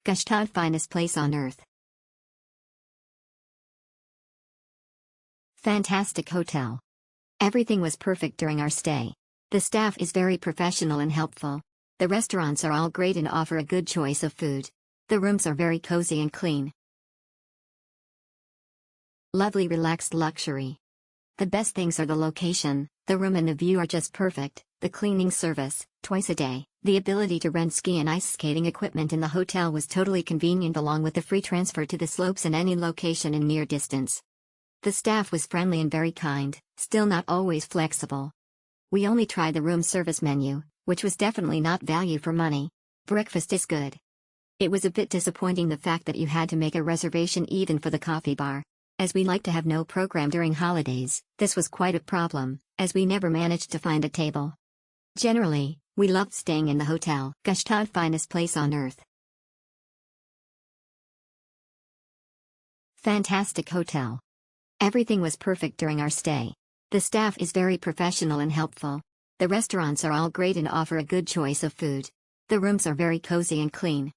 Gstaad, finest place on earth. Fantastic hotel. Everything was perfect during our stay. The staff is very professional and helpful. The restaurants are all great and offer a good choice of food. The rooms are very cozy and clean. Lovely relaxed luxury. The best things are the location, the room and the view are just perfect, the cleaning service, twice a day, the ability to rent ski and ice skating equipment in the hotel was totally convenient along with the free transfer to the slopes in any location in near distance. The staff was friendly and very kind, still not always flexible. We only tried the room service menu, which was definitely not value for money. Breakfast is good. It was a bit disappointing the fact that you had to make a reservation even for the coffee bar. As we like to have no program during holidays, this was quite a problem, as we never managed to find a table. Generally, we loved staying in the hotel. Gstaad, finest place on earth. Fantastic hotel. Everything was perfect during our stay. The staff is very professional and helpful. The restaurants are all great and offer a good choice of food. The rooms are very cozy and clean.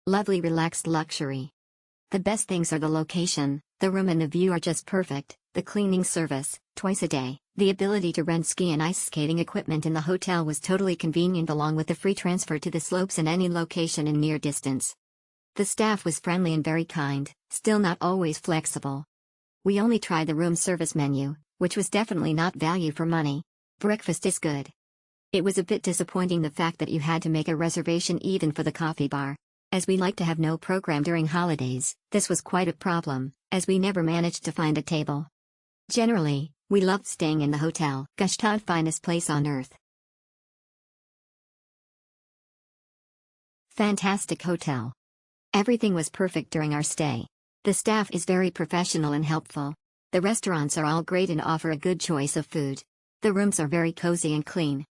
Lovely relaxed luxury. The best things are the location, the room and the view are just perfect, the cleaning service, twice a day, the ability to rent ski and ice skating equipment in the hotel was totally convenient along with the free transfer to the slopes in any location in near distance. The staff was friendly and very kind, still not always flexible. We only tried the room service menu, which was definitely not value for money. Breakfast is good. It was a bit disappointing the fact that you had to make a reservation even for the coffee bar. As we like to have no program during holidays, this was quite a problem, as we never managed to find a table. Generally, we loved staying in the hotel. Gstaad, finest place on earth. Fantastic hotel. Everything was perfect during our stay. The staff is very professional and helpful. The restaurants are all great and offer a good choice of food. The rooms are very cozy and clean.